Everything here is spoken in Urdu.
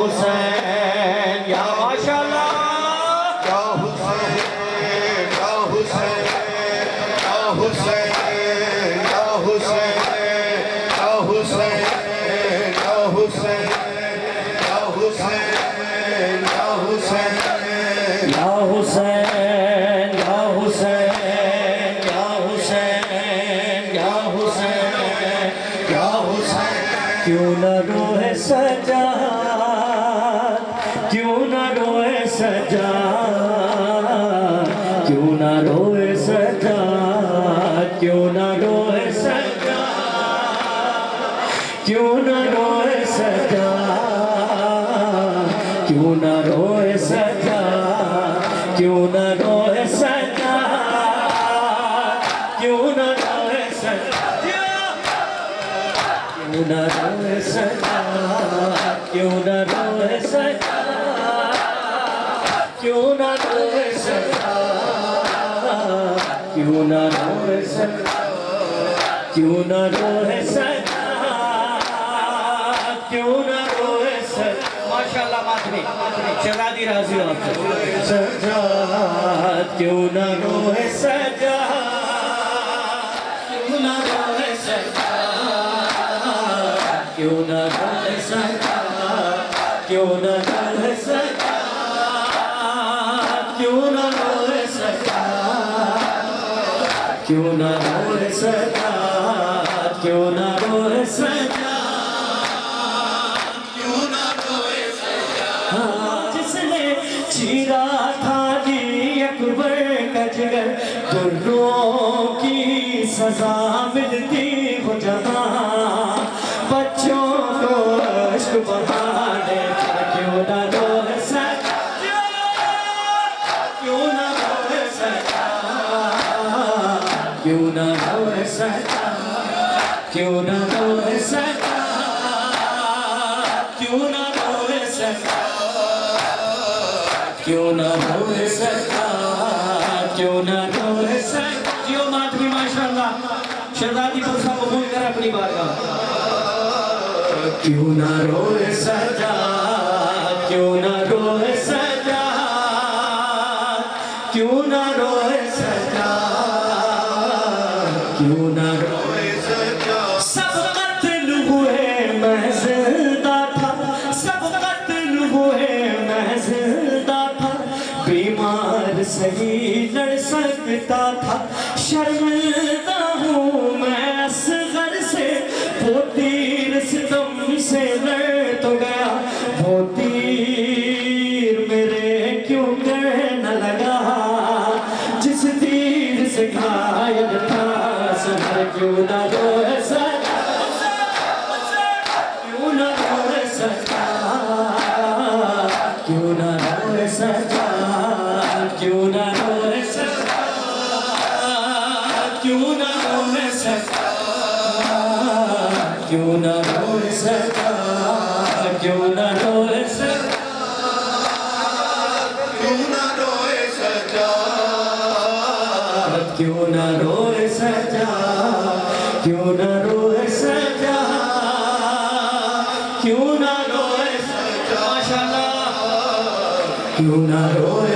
حسین یا ماشاءاللہ یا حسین یا حسین یا حسین یا حسین یا حسین یا حسین یا حسین یا حسین یا حسین یا حسین یا حسین یا حسین یا حسین کیوں نہ روئے سجاد کیوں نہ روئے سجاد کیوں نہ روئے سجاد کیوں نہ روئے سجاد کیوں نہ روئے سجاد کیوں نہ روئے سجاد کیوں نہ روئے سجاد کیوں نہ روئے سجاد کیوں نہ روئے سجاد کیوں نہ روئے سجاد کیوں نہ روئے سجاد کیوں نہ روئے سجاد کیوں نہ روئے سجاد کیوں نہ روئے سجاد ماشاءاللہ ماتمی شہزادی راضی ہو آپ سے سجاد کیوں نہ روئے سجاد کیوں نہ روئے سجاد کیوں نہ روئے سجاد کیوں نہ روئے سجاد کیوں نہ روئے سجاد کیوں نہ روئے سجاد کیوں نہ روئے سجاد کیوں نہ روئے سجاد جس نے چیرا تھا جی اکبر کا جگر دروں کی سزا ملتی ہو جہاں بچوں کو عشق بہانے کیوں نہ روئے سجاد کیوں نہ روئے سجاد کیوں نہ روئے سجاد کیوں نہ روئے سجاد کیوں نہ روئے سجاد کیوں نہ روئے سجاد کیوں نہ روئے سجاد جیو ماتمی ماشاءاللہ شہزادی پرسا قبول کر اپنی بارگاہ کیوں نہ روئے سجاد کیوں نہ روئے سجاد کیوں نہ روئے سجاد کیوں نہ روئے سجاد سب قتل ہوئے میں زندہ تھا سب قتل ہوئے میں زندہ تھا بیمار صحیح لڑ سکتا تھا شرمندہ ہوں میں اصغر سے وہ تیر ستم سے لڑ تو گیا وہ تیر میرے کیوں نہ لگا جس تیر سے گھائل تھا سر کیوں نہ روئے سجاد کیوں نہ روئے سجاد کیوں نہ روئے سجاد کیوں نہ روئے سجاد کیوں نہ روئے سجاد کیوں نہ روئے سجاد کیوں نہ روئے سجاد کیوں نہ روئے سجاد کیوں نہ روئے سجاد کیوں نہ روئے سجاد کیوں نہ روئے سجاد ماشاءاللہ کیوں نہ روئے